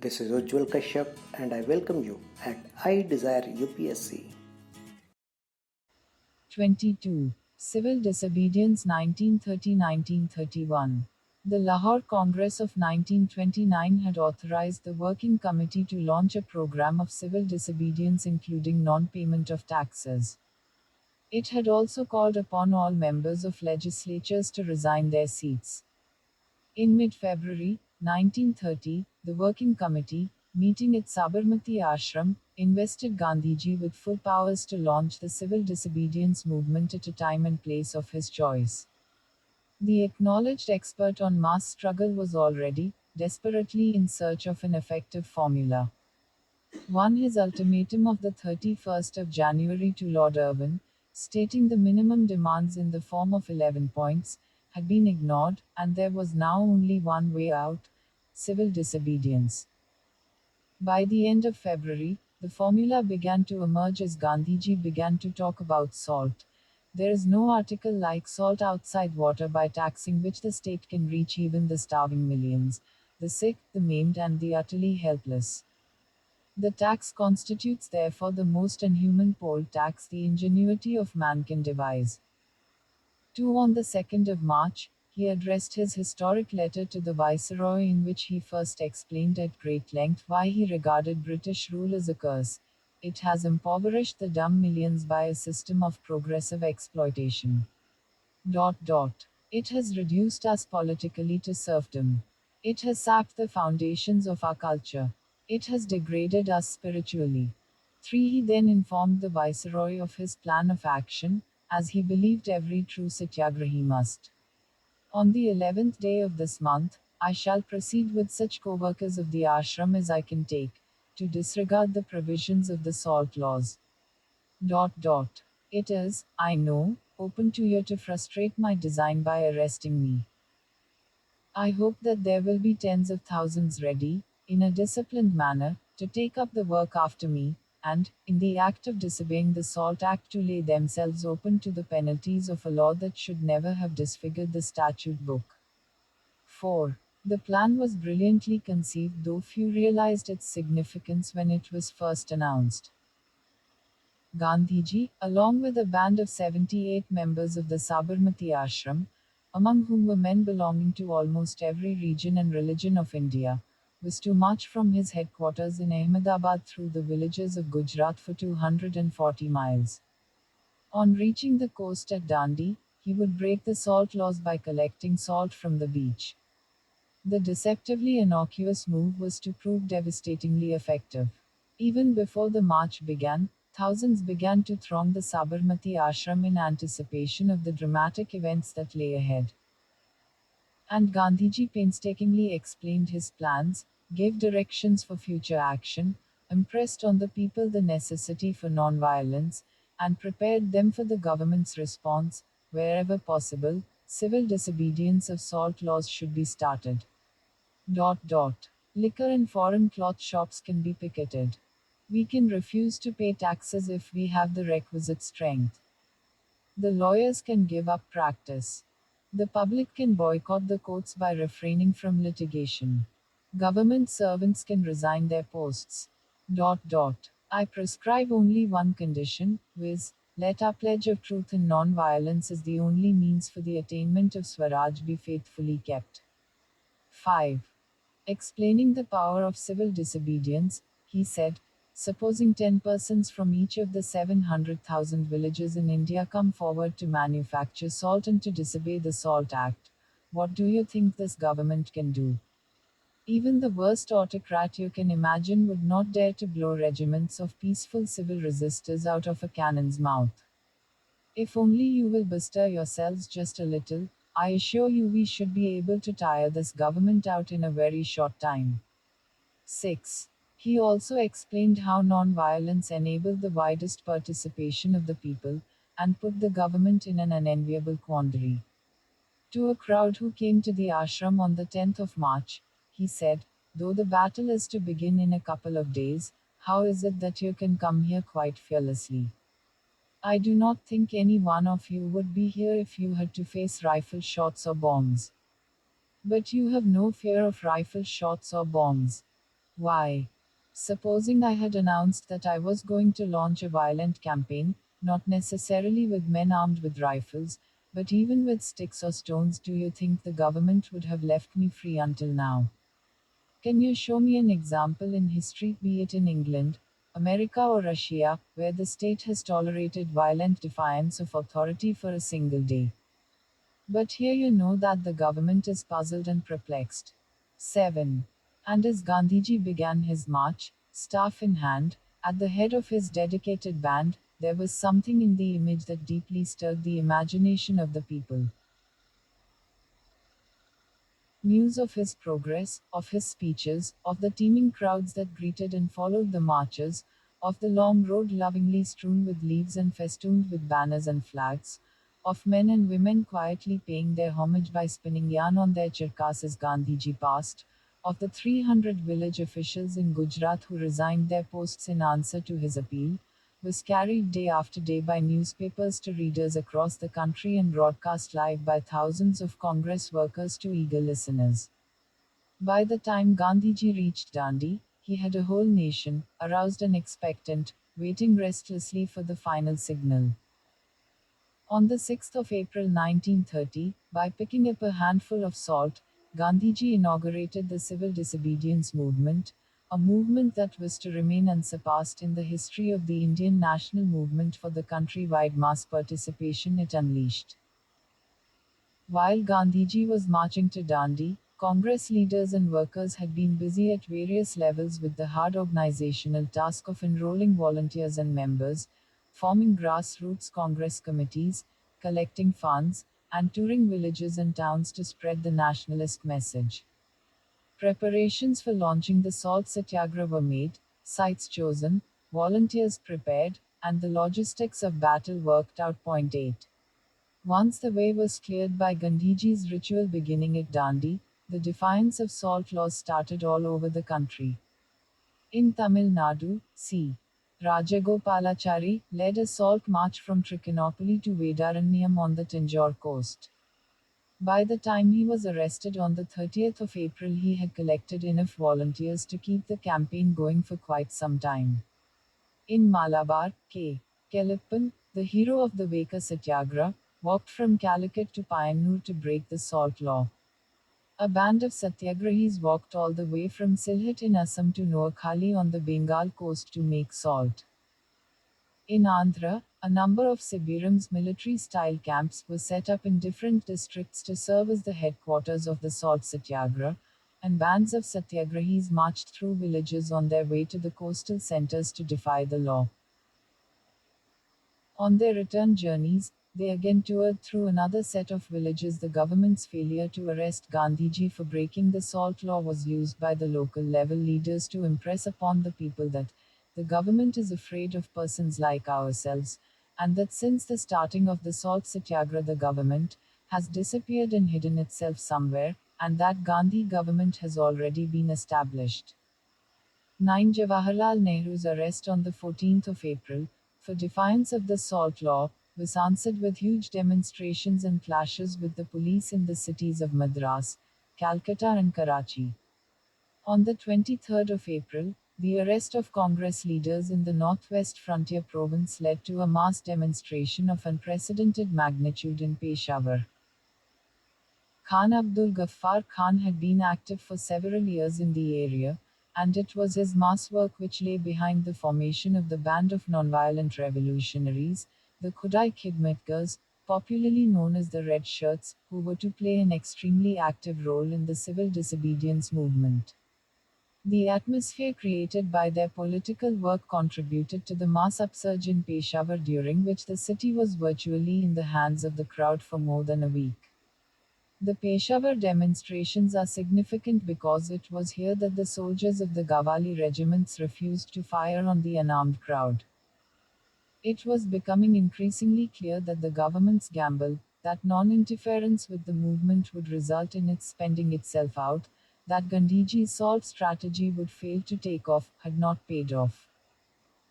This is Ujjwal Kashyap and I welcome you at I Desire UPSC. 22. Civil Disobedience 1930–1931. The Lahore Congress of 1929 had authorized the Working Committee to launch a program of civil disobedience including non-payment of taxes. It had also called upon all members of legislatures to resign their seats. In mid-February 1930, the Working Committee, meeting at Sabarmati Ashram, invested Gandhiji with full powers to launch the civil disobedience movement at a time and place of his choice. The acknowledged expert on mass struggle was already, desperately in search of an effective formula. 1. His ultimatum of the 31st of January to Lord Irwin, stating the minimum demands in the form of 11 points, had been ignored, and there was now only one way out: civil disobedience. By the end of February, the formula began to emerge as Gandhiji began to talk about salt. There is no article like salt outside water by taxing which the state can reach even the starving millions, the sick, the maimed, and the utterly helpless. The tax constitutes therefore the most inhuman poll tax the ingenuity of man can devise. 2. On the 2nd of March, he addressed his historic letter to the Viceroy in which he first explained at great length why he regarded British rule as a curse. It has impoverished the dumb millions by a system of progressive exploitation. It has reduced us politically to serfdom. It has sapped the foundations of our culture. It has degraded us spiritually. 3. He then informed the Viceroy of his plan of action, as he believed every true satyagrahi must. On the 11th day of this month, I shall proceed with such co-workers of the ashram as I can take, to disregard the provisions of the salt laws. It is, I know, open to you to frustrate my design by arresting me. I hope that there will be tens of thousands ready, in a disciplined manner, to take up the work after me, and, in the act of disobeying the Salt Act, to lay themselves open to the penalties of a law that should never have disfigured the statute book. 4. The plan was brilliantly conceived, though few realized its significance when it was first announced. Gandhiji, along with a band of 78 members of the Sabarmati Ashram, among whom were men belonging to almost every region and religion of India, was to march from his headquarters in Ahmedabad through the villages of Gujarat for 240 miles. On reaching the coast at Dandi, he would break the salt laws by collecting salt from the beach. The deceptively innocuous move was to prove devastatingly effective. Even before the march began, thousands began to throng the Sabarmati ashram in anticipation of the dramatic events that lay ahead. And Gandhiji painstakingly explained his plans, gave directions for future action, impressed on the people the necessity for non-violence, and prepared them for the government's response. Wherever possible, civil disobedience of salt laws should be started. Liquor and foreign cloth shops can be picketed. We can refuse to pay taxes if we have the requisite strength. The lawyers can give up practice. The public can boycott the courts by refraining from litigation. Government servants can resign their posts. I prescribe only one condition, viz., let our pledge of truth and non-violence as the only means for the attainment of Swaraj be faithfully kept. 5. Explaining the power of civil disobedience, he said, supposing 10 persons from each of the 700,000 villages in India come forward to manufacture salt and to disobey the Salt Act, what do you think this government can do? Even the worst autocrat you can imagine would not dare to blow regiments of peaceful civil resistors out of a cannon's mouth. If only you will bestir yourselves just a little, I assure you we should be able to tire this government out in a very short time. 6. He also explained how non-violence enabled the widest participation of the people, and put the government in an unenviable quandary. To a crowd who came to the ashram on the 10th of March, he said, though the battle is to begin in a couple of days, how is it that you can come here quite fearlessly? I do not think any one of you would be here if you had to face rifle shots or bombs. But you have no fear of rifle shots or bombs. Why? Supposing I had announced that I was going to launch a violent campaign, not necessarily with men armed with rifles, but even with sticks or stones, do you think the government would have left me free until now? Can you show me an example in history, be it in England, America, or Russia, where the state has tolerated violent defiance of authority for a single day? But here you know that the government is puzzled and perplexed. 7. And as Gandhiji began his march, staff in hand, at the head of his dedicated band, there was something in the image that deeply stirred the imagination of the people. News of his progress, of his speeches, of the teeming crowds that greeted and followed the marches, of the long road lovingly strewn with leaves and festooned with banners and flags, of men and women quietly paying their homage by spinning yarn on their charkas as Gandhiji passed, of the 300 village officials in Gujarat who resigned their posts in answer to his appeal, was carried day after day by newspapers to readers across the country and broadcast live by thousands of Congress workers to eager listeners. By the time Gandhiji reached Dandi, he had a whole nation, aroused and expectant, waiting restlessly for the final signal. On the 6th of April 1930, by picking up a handful of salt, Gandhiji inaugurated the civil disobedience movement, a movement that was to remain unsurpassed in the history of the Indian national movement for the country-wide mass participation it unleashed. While Gandhiji was marching to Dandi, Congress leaders and workers had been busy at various levels with the hard organizational task of enrolling volunteers and members, forming grassroots Congress committees, collecting funds, and touring villages and towns to spread the nationalist message. Preparations for launching the salt satyagraha were made, sites chosen, volunteers prepared, and the logistics of battle worked out. Point 8. Once the way was cleared by Gandhiji's ritual beginning at Dandi, the defiance of salt laws started all over the country. In Tamil Nadu, C. Rajagopalachari led a salt march from Trichinopoly to Vedaranyam on the Tanjore coast. By the time he was arrested on the 30th of April, he had collected enough volunteers to keep the campaign going for quite some time. In Malabar, K. Kelappan, the hero of the Vaka Satyagraha, walked from Calicut to Payyanur to break the salt law. A band of satyagrahis walked all the way from Sylhet in Assam to Noakhali on the Bengal coast to make salt. In Andhra, a number of Sibiram's military-style camps were set up in different districts to serve as the headquarters of the salt satyagraha, and bands of satyagrahis marched through villages on their way to the coastal centers to defy the law. On their return journeys, they again toured through another set of villages. The government's failure to arrest Gandhiji for breaking the salt law was used by the local level leaders to impress upon the people that the government is afraid of persons like ourselves, and that since the starting of the salt satyagraha the government has disappeared and hidden itself somewhere, and that Gandhi government has already been established. 9. Jawaharlal Nehru's arrest on the 14th of April, for defiance of the salt law, was answered with huge demonstrations and clashes with the police in the cities of Madras, Calcutta, and Karachi. On the 23rd of April, the arrest of Congress leaders in the northwest frontier province led to a mass demonstration of unprecedented magnitude in Peshawar. Khan Abdul Ghaffar Khan had been active for several years in the area, and it was his mass work which lay behind the formation of the band of nonviolent revolutionaries, the Khudai Khidmatgars, popularly known as the Red Shirts, who were to play an extremely active role in the civil disobedience movement. The atmosphere created by their political work contributed to the mass upsurge in Peshawar, during which the city was virtually in the hands of the crowd for more than a week. The Peshawar demonstrations are significant because it was here that the soldiers of the Gawali regiments refused to fire on the unarmed crowd. It was becoming increasingly clear that the government's gamble, that non-interference with the movement would result in its spending itself out, that Gandhiji's salt strategy would fail to take off, had not paid off.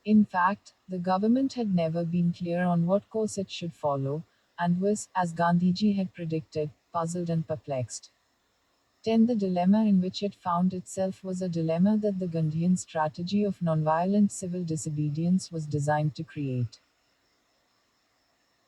In fact, the government had never been clear on what course it should follow, and was, as Gandhiji had predicted, puzzled and perplexed. 10. The dilemma in which it found itself was a dilemma that the Gandhian strategy of nonviolent civil disobedience was designed to create.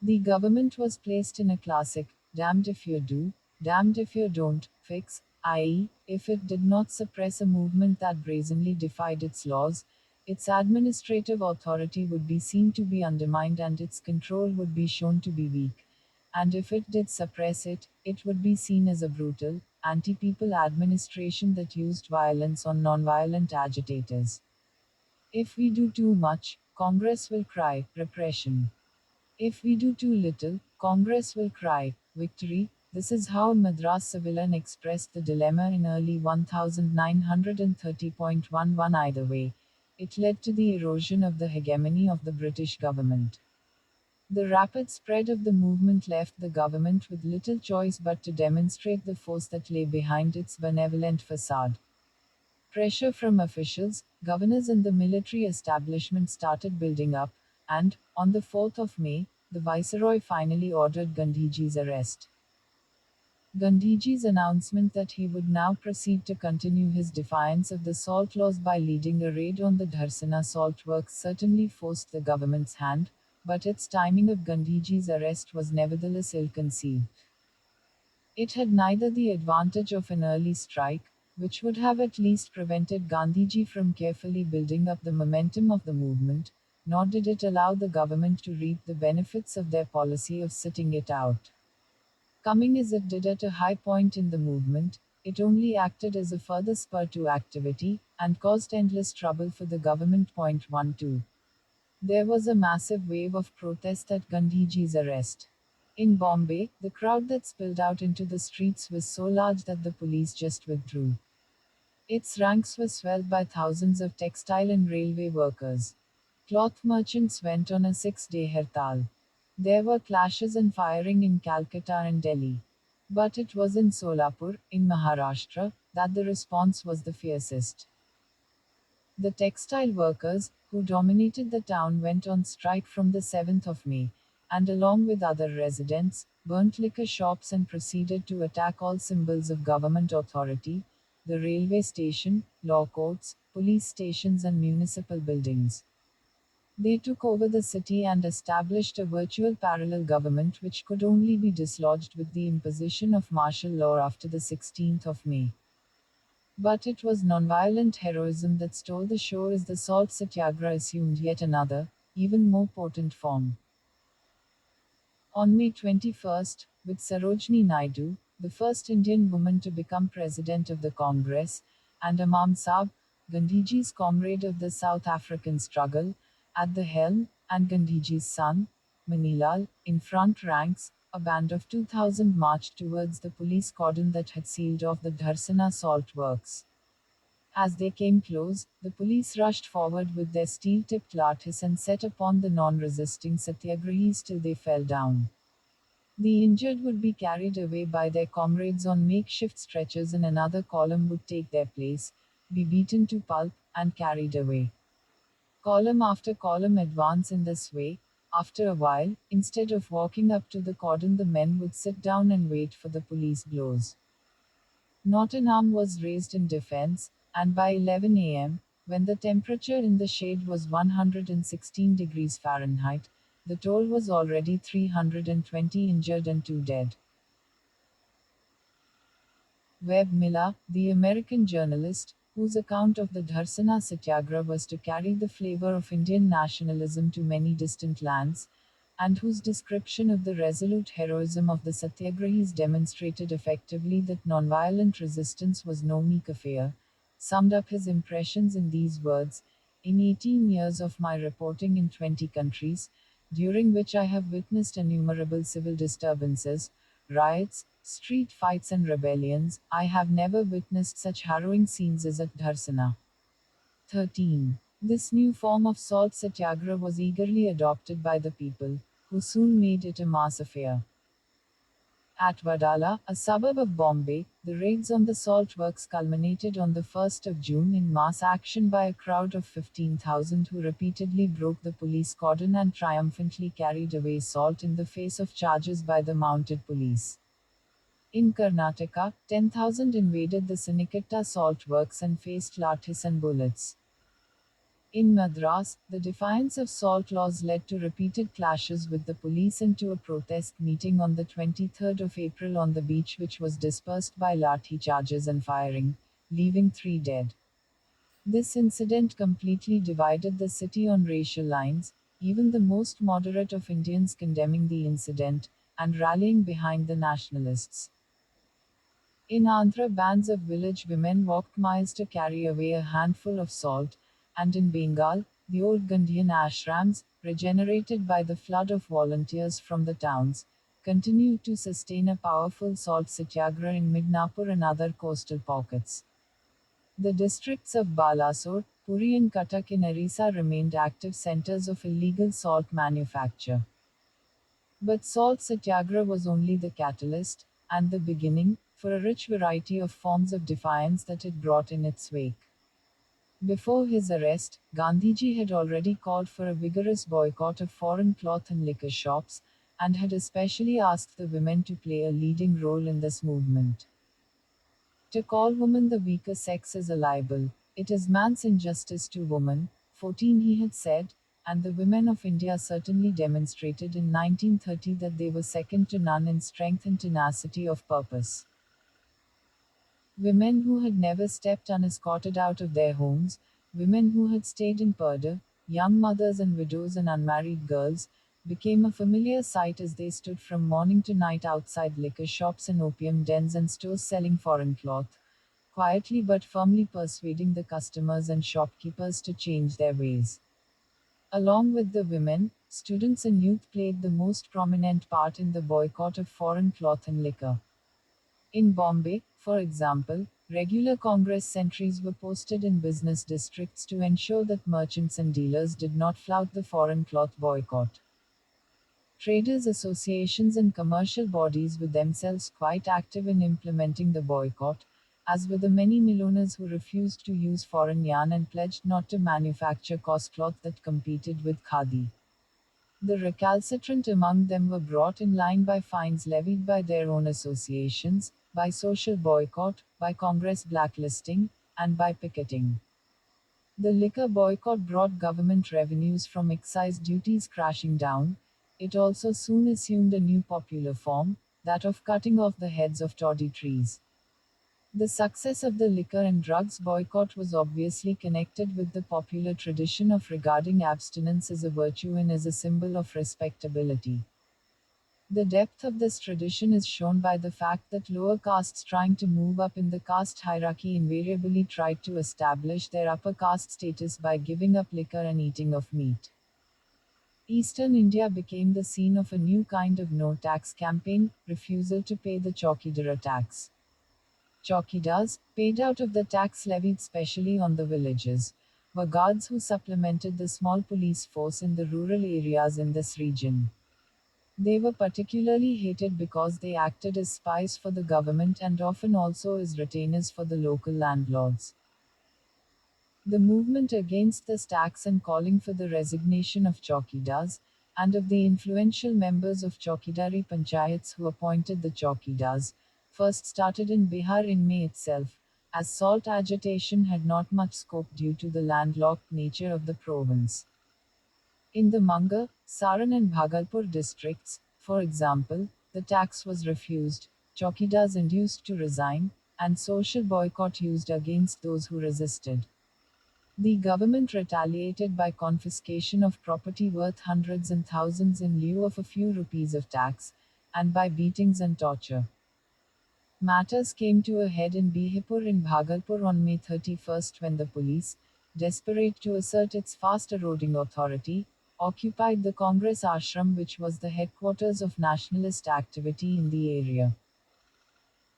The government was placed in a classic, damned if you do, damned if you don't, fix, i.e., if it did not suppress a movement that brazenly defied its laws, its administrative authority would be seen to be undermined and its control would be shown to be weak. And if it did suppress it, it would be seen as a brutal, anti people administration that used violence on nonviolent agitators. If we do too much, Congress will cry, repression. If we do too little, Congress will cry, victory. This is how Madras civilian expressed the dilemma in early 1930.11. Either way, it led to the erosion of the hegemony of the British government. The rapid spread of the movement left the government with little choice but to demonstrate the force that lay behind its benevolent facade. Pressure from officials, governors, and the military establishment started building up, and, on the 4th of May, the Viceroy finally ordered Gandhiji's arrest. Gandhiji's announcement that he would now proceed to continue his defiance of the salt laws by leading a raid on the Dharsana salt works certainly forced the government's hand, but its timing of Gandhiji's arrest was nevertheless ill-conceived. It had neither the advantage of an early strike, which would have at least prevented Gandhiji from carefully building up the momentum of the movement, nor did it allow the government to reap the benefits of their policy of sitting it out. Coming as it did at a high point in the movement, it only acted as a further spur to activity, and caused endless trouble for the government. 12. There was a massive wave of protest at Gandhiji's arrest. In Bombay, the crowd that spilled out into the streets was so large that the police just withdrew. Its ranks were swelled by thousands of textile and railway workers. Cloth merchants went on a 6-day hartal. There were clashes and firing in Calcutta and Delhi. But it was in Solapur, in Maharashtra, that the response was the fiercest. The textile workers, who dominated the town, went on strike from the 7th of May, and along with other residents, burnt liquor shops and proceeded to attack all symbols of government authority, the railway station, law courts, police stations, and municipal buildings. They took over the city and established a virtual parallel government which could only be dislodged with the imposition of martial law after the 16th of May. But it was nonviolent heroism that stole the show as the salt satyagraha assumed yet another, even more potent form. On May 21st, with Sarojini Naidu, the first Indian woman to become president of the Congress, and Imam Saab, Gandhiji's comrade of the South African struggle, at the helm, and Gandhiji's son, Manilal, in front ranks, a band of 2,000 marched towards the police cordon that had sealed off the Dharsana salt works. As they came close, the police rushed forward with their steel-tipped lathis and set upon the non-resisting satyagrahis till they fell down. The injured would be carried away by their comrades on makeshift stretchers and another column would take their place, be beaten to pulp, and carried away. Column after column advance in this way. After a while, instead of walking up to the cordon, the men would sit down and wait for the police blows. Not an arm was raised in defense, and by 11 a.m., when the temperature in the shade was 116 degrees Fahrenheit, the toll was already 320 injured and 2 dead. Webb Miller, the American journalist, whose account of the Dharsana Satyagraha was to carry the flavor of Indian nationalism to many distant lands, and whose description of the resolute heroism of the Satyagrahis demonstrated effectively that nonviolent resistance was no meek affair, summed up his impressions in these words: in 18 years of my reporting in 20 countries, during which I have witnessed innumerable civil disturbances, riots, street fights, and rebellions, I have never witnessed such harrowing scenes as at Dharsana. 13. This new form of salt satyagraha was eagerly adopted by the people, who soon made it a mass affair. At Wadala, a suburb of Bombay, the raids on the salt works culminated on the 1st of June in mass action by a crowd of 15,000 who repeatedly broke the police cordon and triumphantly carried away salt in the face of charges by the mounted police. In Karnataka, 10,000 invaded the Siniketta salt works and faced lathis and bullets. In Madras, the defiance of salt laws led to repeated clashes with the police and to a protest meeting on the 23rd of April on the beach which was dispersed by lathi charges and firing, leaving 3 dead. This incident completely divided the city on racial lines, even the most moderate of Indians condemning the incident and rallying behind the nationalists. In Andhra, bands of village women walked miles to carry away a handful of salt, and in Bengal, the old Gandhian ashrams, regenerated by the flood of volunteers from the towns, continued to sustain a powerful salt satyagraha in Midnapur and other coastal pockets. The districts of Balasore, Puri and Cuttack in Orissa remained active centers of illegal salt manufacture. But salt satyagraha was only the catalyst, and the beginning, for a rich variety of forms of defiance that it brought in its wake. Before his arrest, Gandhiji had already called for a vigorous boycott of foreign cloth and liquor shops, and had especially asked the women to play a leading role in this movement. To call woman the weaker sex is a libel. It is man's injustice to woman, 14 he had said, and the women of India certainly demonstrated in 1930 that they were second to none in strength and tenacity of purpose. Women who had never stepped unescorted out of their homes, women who had stayed in Purdah, young mothers and widows and unmarried girls, became a familiar sight as they stood from morning to night outside liquor shops and opium dens and stores selling foreign cloth, quietly but firmly persuading the customers and shopkeepers to change their ways. Along with the women, students and youth played the most prominent part in the boycott of foreign cloth and liquor. In Bombay, for example, regular Congress sentries were posted in business districts to ensure that merchants and dealers did not flout the foreign cloth boycott. Traders' associations and commercial bodies were themselves quite active in implementing the boycott, as were the many millonaires who refused to use foreign yarn and pledged not to manufacture coarse cloth that competed with khadi. The recalcitrant among them were brought in line by fines levied by their own associations, by social boycott, by Congress blacklisting, and by picketing. The liquor boycott brought government revenues from excise duties crashing down. It also soon assumed a new popular form, that of cutting off the heads of toddy trees. The success of the liquor and drugs boycott was obviously connected with the popular tradition of regarding abstinence as a virtue and as a symbol of respectability. The depth of this tradition is shown by the fact that lower castes trying to move up in the caste hierarchy invariably tried to establish their upper caste status by giving up liquor and eating of meat. Eastern India became the scene of a new kind of no tax campaign, refusal to pay the Chaukidara tax. Chaukidars, paid out of the tax levied specially on the villages, were guards who supplemented the small police force in the rural areas in this region. They were particularly hated because they acted as spies for the government and often also as retainers for the local landlords. The movement against this tax and calling for the resignation of Chaukidars, and of the influential members of Chaukidari Panchayats who appointed the Chaukidars, first started in Bihar in May itself, as salt agitation had not much scope due to the landlocked nature of the province. In the Manga, Saran and Bhagalpur districts, for example, the tax was refused, Chaukidars induced to resign, and social boycott used against those who resisted. The government retaliated by confiscation of property worth hundreds and thousands in lieu of a few rupees of tax, and by beatings and torture. Matters came to a head in Bihipur in Bhagalpur on May 31st when the police, desperate to assert its fast eroding authority, occupied the Congress ashram which was the headquarters of nationalist activity in the area.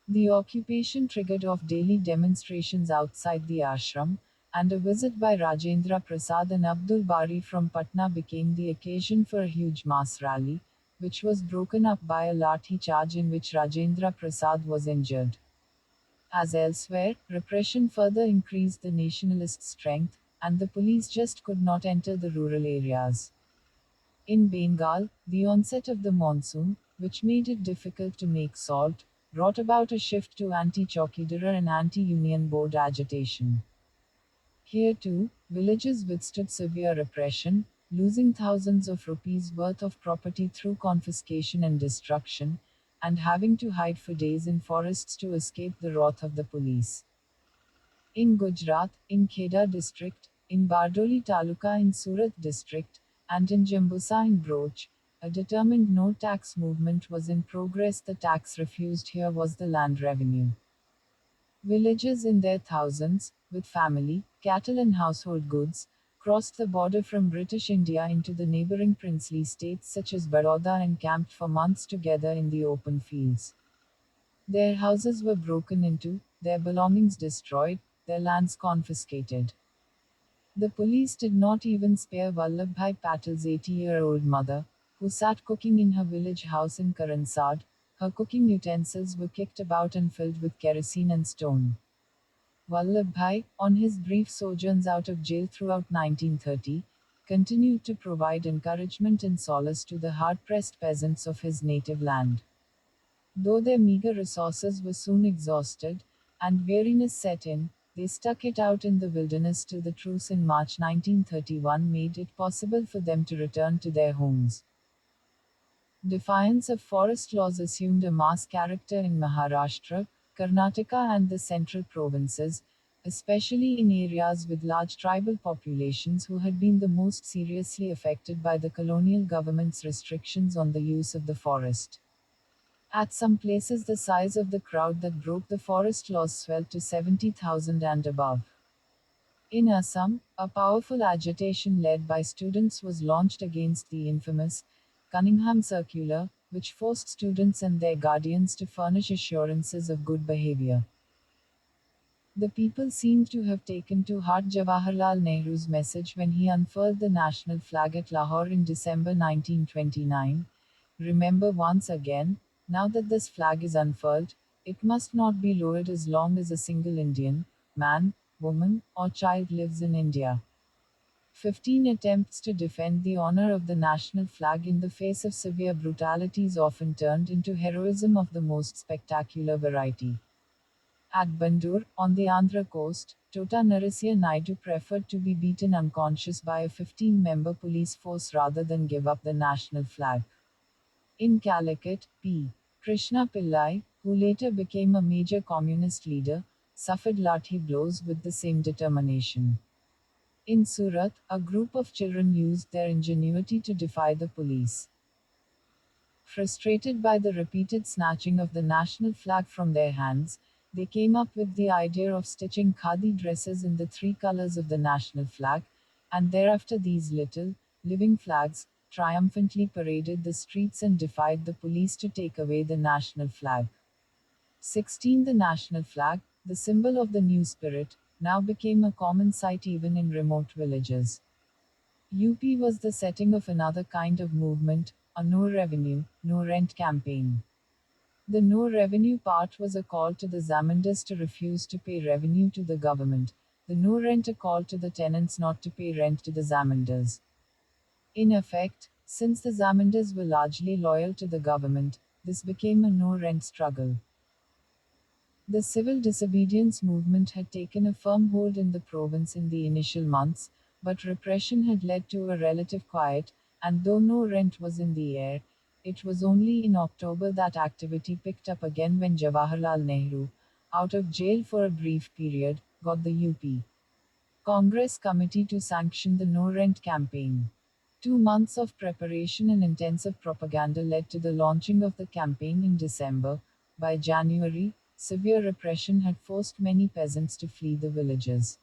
The occupation triggered off daily demonstrations outside the ashram, and a visit by Rajendra Prasad and Abdul Bari from Patna became the occasion for a huge mass rally, which was broken up by a lathi charge in which Rajendra Prasad was injured. As elsewhere, repression further increased the nationalist strength, and the police just could not enter the rural areas. In Bengal, the onset of the monsoon, which made it difficult to make salt, brought about a shift to anti-Chaukidar and anti-Union Board agitation. Here too, villages withstood severe repression, losing thousands of rupees worth of property through confiscation and destruction, and having to hide for days in forests to escape the wrath of the police. In Gujarat, in Kheda district, in Bardoli Taluka in Surat district, and in Jambusa in Broch, a determined no tax movement was in progress. The tax refused here was the land revenue. Villagers in their thousands, with family, cattle and household goods, crossed the border from British India into the neighbouring princely states such as Baroda and camped for months together in the open fields. Their houses were broken into, their belongings destroyed, their lands confiscated. The police did not even spare Vallabhbhai Patel's 80-year-old mother, who sat cooking in her village house in Karansad. Her cooking utensils were kicked about and filled with kerosene and stone. Vallabhbhai, on his brief sojourns out of jail throughout 1930, continued to provide encouragement and solace to the hard-pressed peasants of his native land. Though their meager resources were soon exhausted, and weariness set in, they stuck it out in the wilderness till the truce in March 1931 made it possible for them to return to their homes. Defiance of forest laws assumed a mass character in Maharashtra, Karnataka and the central provinces, especially in areas with large tribal populations who had been the most seriously affected by the colonial government's restrictions on the use of the forest. At some places, the size of the crowd that broke the forest laws swelled to 70,000 and above. In Assam, a powerful agitation led by students was launched against the infamous Cunningham Circular, which forced students and their guardians to furnish assurances of good behavior. The people seemed to have taken to heart Jawaharlal Nehru's message when he unfurled the national flag at Lahore in December 1929. Remember once again, now that this flag is unfurled, it must not be lowered as long as a single Indian, man, woman, or child lives in India. 15 attempts to defend the honor of the national flag in the face of severe brutalities often turned into heroism of the most spectacular variety. At Bandur, on the Andhra coast, Tota Narasimha Naidu preferred to be beaten unconscious by a 15-member police force rather than give up the national flag. In Calicut, P. Krishna Pillai, who later became a major communist leader, suffered lathi blows with the same determination. In Surat, a group of children used their ingenuity to defy the police. Frustrated by the repeated snatching of the national flag from their hands, they came up with the idea of stitching khadi dresses in the three colors of the national flag, and thereafter these little, living flags, triumphantly paraded the streets and defied the police to take away the national flag. 16. The national flag, the symbol of the new spirit, now became a common sight even in remote villages. UP was the setting of another kind of movement, a no revenue, no rent campaign. The no revenue part was a call to the zamindars to refuse to pay revenue to the government, the no rent a call to the tenants not to pay rent to the zamindars. In effect, since the zamindars were largely loyal to the government, this became a no rent struggle. The civil disobedience movement had taken a firm hold in the province in the initial months, but repression had led to a relative quiet, and though no rent was in the air, it was only in October that activity picked up again when Jawaharlal Nehru, out of jail for a brief period, got the UP Congress committee to sanction the no rent campaign. 2 months of preparation and intensive propaganda led to the launching of the campaign in December. By January, severe repression had forced many peasants to flee the villages.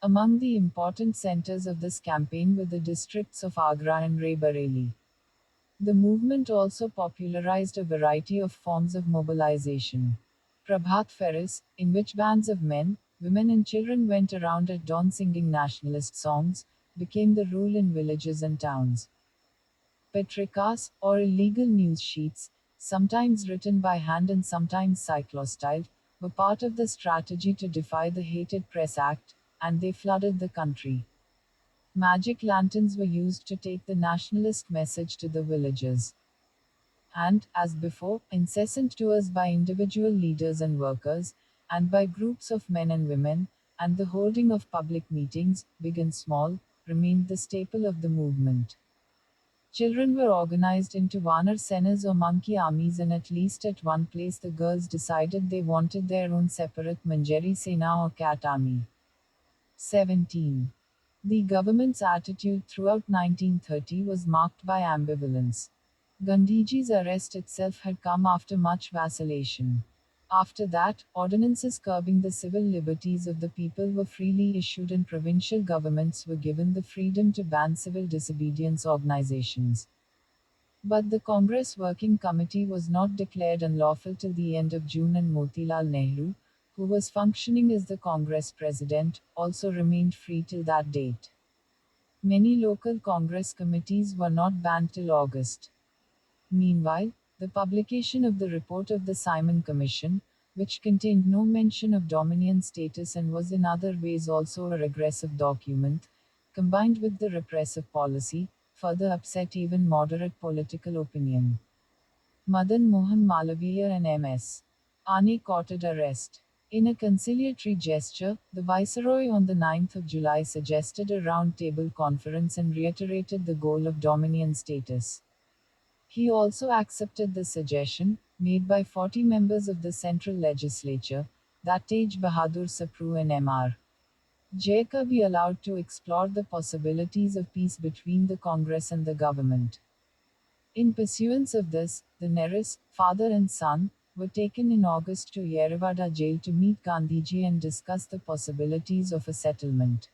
Among the important centers of this campaign were the districts of Agra and Raebareli. The movement also popularized a variety of forms of mobilization. Prabhat Feras, in which bands of men, women, and children went around at dawn singing nationalist songs, became the rule in villages and towns. Petrikas, or illegal news sheets, sometimes written by hand and sometimes cyclostyled, were part of the strategy to defy the hated Press Act, and they flooded the country. Magic lanterns were used to take the nationalist message to the villages. and, as before, incessant tours by individual leaders and workers, and by groups of men and women, and the holding of public meetings, big and small, remained the staple of the movement. Children were organized into Vanar Senas or monkey armies, and at least at one place the girls decided they wanted their own separate Manjari Sena or cat army. 17. The government's attitude throughout 1930 was marked by ambivalence. Gandhiji's arrest itself had come after much vacillation. After that, ordinances curbing the civil liberties of the people were freely issued, and provincial governments were given the freedom to ban civil disobedience organizations. But the Congress Working Committee was not declared unlawful till the end of June, and Motilal Nehru, who was functioning as the Congress president, also remained free till that date. Many local Congress committees were not banned till August. Meanwhile, the publication of the report of the Simon Commission, which contained no mention of Dominion status and was in other ways also a regressive document, combined with the repressive policy, further upset even moderate political opinion. Madan Mohan Malaviya and M.S. Ane courted arrest. In a conciliatory gesture, the Viceroy on the 9th of July suggested a round-table conference and reiterated the goal of Dominion status. He also accepted the suggestion, made by 40 members of the Central Legislature, that Tej Bahadur Sapru and Mr. Jayakar be allowed to explore the possibilities of peace between the Congress and the government. In pursuance of this, the Nehrus, father and son, were taken in August to Yerwada jail to meet Gandhiji and discuss the possibilities of a settlement.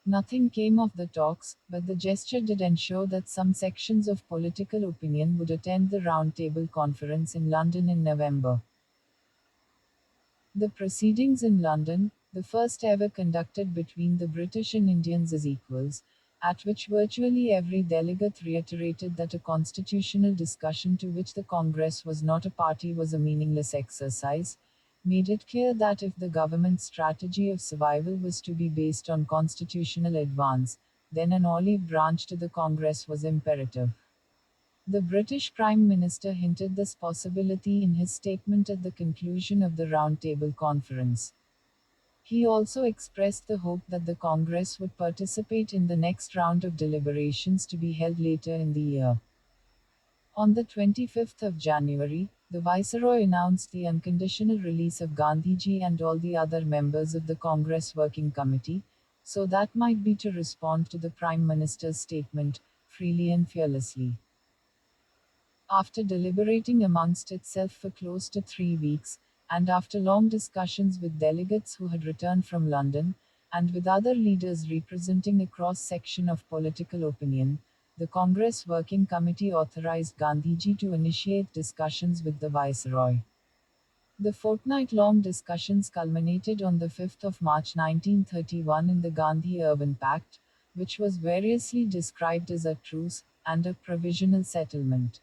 Nothing came of the talks, but the gesture did ensure that some sections of political opinion would attend the Roundtable Conference in London in November. The proceedings in London, the first ever conducted between the British and Indians as equals, at which virtually every delegate reiterated that a constitutional discussion to which the Congress was not a party was a meaningless exercise, made it clear that if the government's strategy of survival was to be based on constitutional advance, then an olive branch to the Congress was imperative. The British Prime Minister hinted this possibility in his statement at the conclusion of the Roundtable Conference. He also expressed the hope that the Congress would participate in the next round of deliberations to be held later in the year. On the 25th of January, the Viceroy announced the unconditional release of Gandhiji and all the other members of the Congress Working Committee, so that might be to respond to the Prime Minister's statement, freely and fearlessly. After deliberating amongst itself for close to 3 weeks, and after long discussions with delegates who had returned from London, and with other leaders representing a cross section of political opinion, the Congress Working Committee authorized Gandhiji to initiate discussions with the Viceroy. The fortnight-long discussions culminated on the 5th of March 1931 in the Gandhi-Irwin Pact, which was variously described as a truce and a provisional settlement.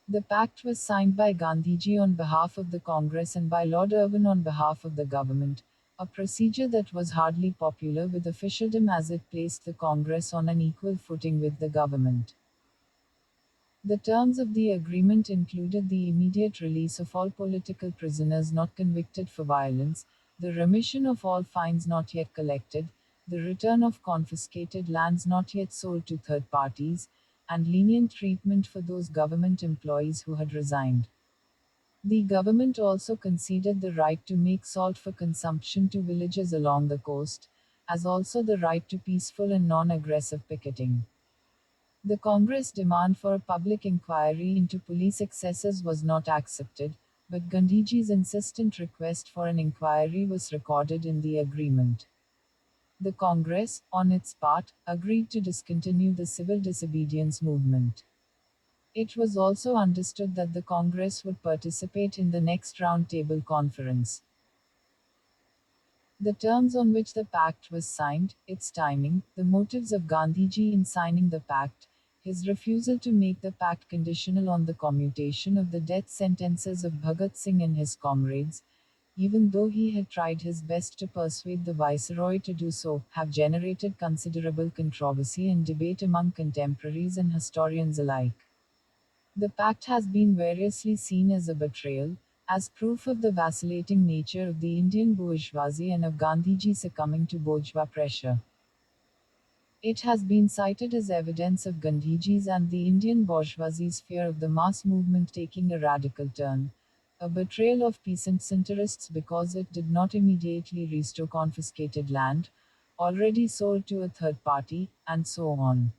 The pact was signed by Gandhiji on behalf of the Congress and by Lord Irwin on behalf of the government, a procedure that was hardly popular with officialdom as it placed the Congress on an equal footing with the government. The terms of the agreement included the immediate release of all political prisoners not convicted for violence, the remission of all fines not yet collected, the return of confiscated lands not yet sold to third parties, and lenient treatment for those government employees who had resigned. The government also conceded the right to make salt for consumption to villages along the coast, as also the right to peaceful and non-aggressive picketing. The Congress demand for a public inquiry into police excesses was not accepted, but Gandhiji's insistent request for an inquiry was recorded in the agreement. The Congress, on its part, agreed to discontinue the civil disobedience movement. It was also understood that the Congress would participate in the next Roundtable Conference. The terms on which the pact was signed, its timing, the motives of Gandhiji in signing the pact, his refusal to make the pact conditional on the commutation of the death sentences of Bhagat Singh and his comrades, even though he had tried his best to persuade the Viceroy to do so, have generated considerable controversy and debate among contemporaries and historians alike. The pact has been variously seen as a betrayal, as proof of the vacillating nature of the Indian bourgeoisie and of Gandhiji succumbing to bourgeois pressure. It has been cited as evidence of Gandhiji's and the Indian bourgeoisie's fear of the mass movement taking a radical turn, a betrayal of peasants' interests because it did not immediately restore confiscated land, already sold to a third party, and so on.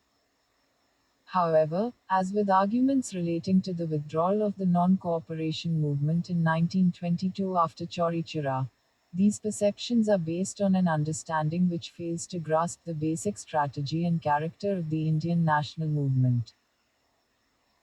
However, as with arguments relating to the withdrawal of the non-cooperation movement in 1922 after Chauri Chora, these perceptions are based on an understanding which fails to grasp the basic strategy and character of the Indian national movement.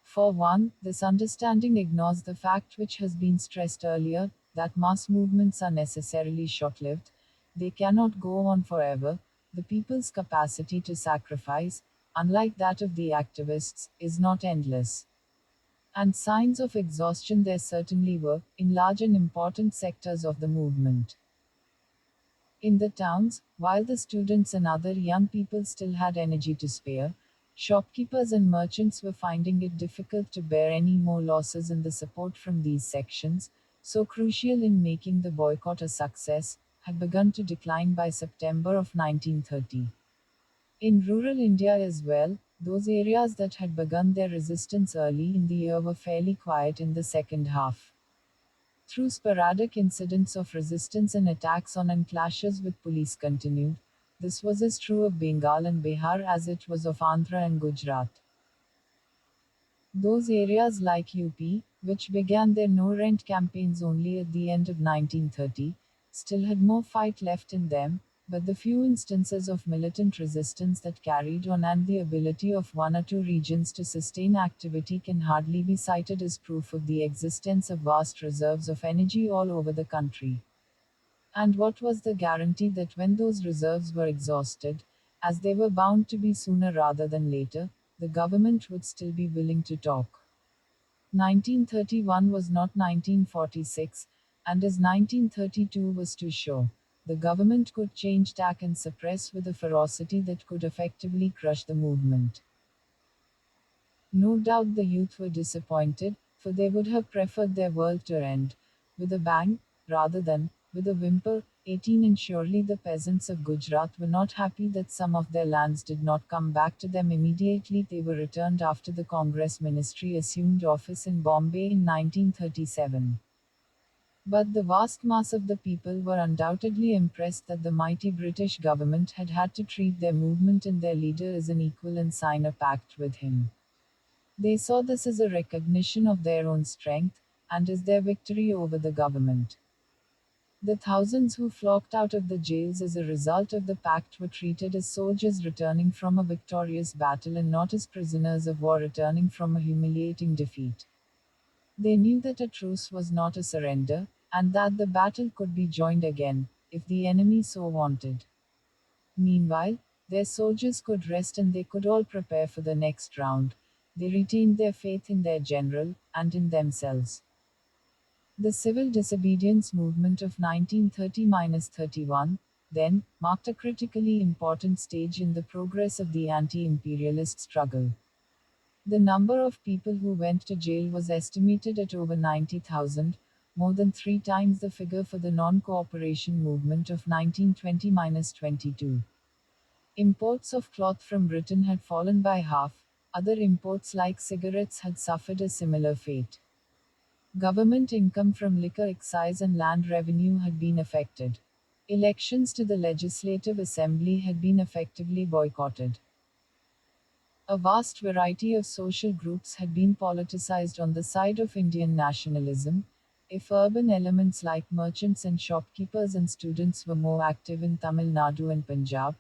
For one, this understanding ignores the fact which has been stressed earlier, that mass movements are necessarily short-lived, they cannot go on forever, the people's capacity to sacrifice, unlike that of the activists, is not endless. And signs of exhaustion there certainly were, in large and important sectors of the movement. In the towns, while the students and other young people still had energy to spare, shopkeepers and merchants were finding it difficult to bear any more losses, and the support from these sections, so crucial in making the boycott a success, had begun to decline by September of 1930. In rural India as well, those areas that had begun their resistance early in the year were fairly quiet in the second half. Through sporadic incidents of resistance and attacks on and clashes with police continued, this was as true of Bengal and Bihar as it was of Andhra and Gujarat. Those areas like UP, which began their no-rent campaigns only at the end of 1930, still had more fight left in them, but the few instances of militant resistance that carried on and the ability of one or two regions to sustain activity can hardly be cited as proof of the existence of vast reserves of energy all over the country. And what was the guarantee that when those reserves were exhausted, as they were bound to be sooner rather than later, the government would still be willing to talk? 1931 was not 1946, and as 1932 was too sure, the government could change tack and suppress with a ferocity that could effectively crush the movement. No doubt the youth were disappointed, for they would have preferred their world to end, with a bang, rather than, with a whimper. 18 And surely the peasants of Gujarat were not happy that some of their lands did not come back to them immediately they were returned after the Congress ministry assumed office in Bombay in 1937. But the vast mass of the people were undoubtedly impressed that the mighty British government had had to treat their movement and their leader as an equal and sign a pact with him. They saw this as a recognition of their own strength, and as their victory over the government. The thousands who flocked out of the jails as a result of the pact were treated as soldiers returning from a victorious battle and not as prisoners of war returning from a humiliating defeat. They knew that a truce was not a surrender, and that the battle could be joined again, if the enemy so wanted. Meanwhile, their soldiers could rest and they could all prepare for the next round. They retained their faith in their general, and in themselves. The civil disobedience movement of 1930-31, then, marked a critically important stage in the progress of the anti-imperialist struggle. The number of people who went to jail was estimated at over 90,000, more than 3 times the figure for the non-cooperation movement of 1920-22. Imports of cloth from Britain had fallen by half, other imports like cigarettes had suffered a similar fate. Government income from liquor excise and land revenue had been affected. Elections to the Legislative Assembly had been effectively boycotted. A vast variety of social groups had been politicized on the side of Indian nationalism. If urban elements like merchants and shopkeepers and students were more active in Tamil Nadu and Punjab,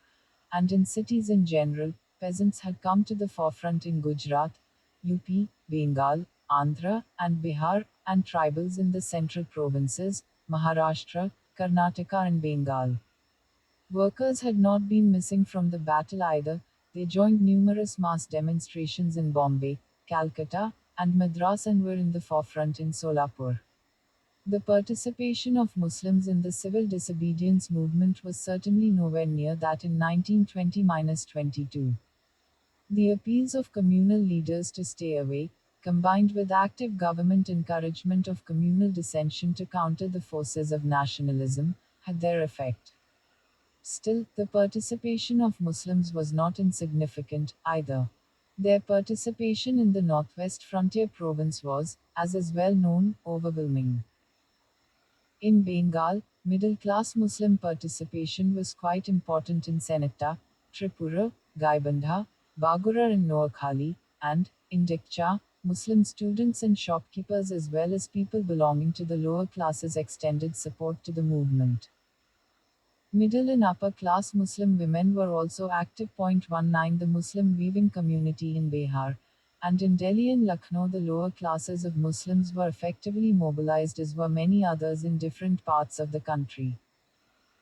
and in cities in general, peasants had come to the forefront in Gujarat, UP, Bengal, Andhra, and Bihar, and tribals in the central provinces, Maharashtra, Karnataka, and Bengal. Workers had not been missing from the battle either, they joined numerous mass demonstrations in Bombay, Calcutta, and Madras and were in the forefront in Solapur. The participation of Muslims in the civil disobedience movement was certainly nowhere near that in 1920-22. The appeals of communal leaders to stay away, combined with active government encouragement of communal dissension to counter the forces of nationalism, had their effect. Still, the participation of Muslims was not insignificant, either. Their participation in the Northwest Frontier Province was, as is well known, overwhelming. In Bengal, middle-class Muslim participation was quite important in Senata, Tripura, Gaibandha, Bagura and Noakhali, and, in Dikcha, Muslim students and shopkeepers as well as people belonging to the lower classes extended support to the movement. Middle and upper class Muslim women were also active. 19 The Muslim weaving community in Bihar, and in Delhi and Lucknow the lower classes of Muslims were effectively mobilized as were many others in different parts of the country.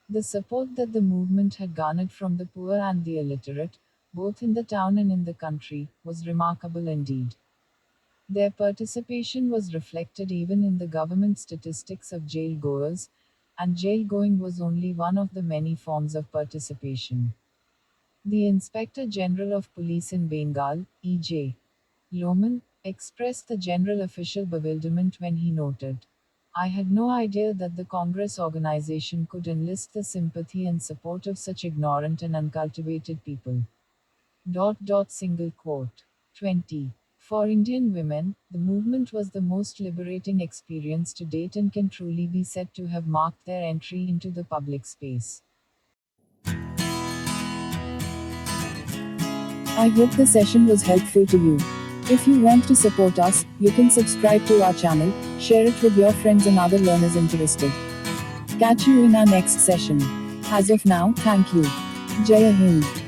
The support that the movement had garnered from the poor and the illiterate, both in the town and in the country, was remarkable indeed. Their participation was reflected even in the government statistics of jail goers, and jail going was only one of the many forms of participation. The Inspector General of Police in Bengal, E.J. Lohman, expressed the general official bewilderment when he noted, "I had no idea that the Congress organization could enlist the sympathy and support of such ignorant and uncultivated people." Single quote. 20. For Indian women, the movement was the most liberating experience to date and can truly be said to have marked their entry into the public space. I hope the session was helpful to you. If you want to support us, you can subscribe to our channel, share it with your friends and other learners interested. Catch you in our next session. As of now, thank you. Jai Hind.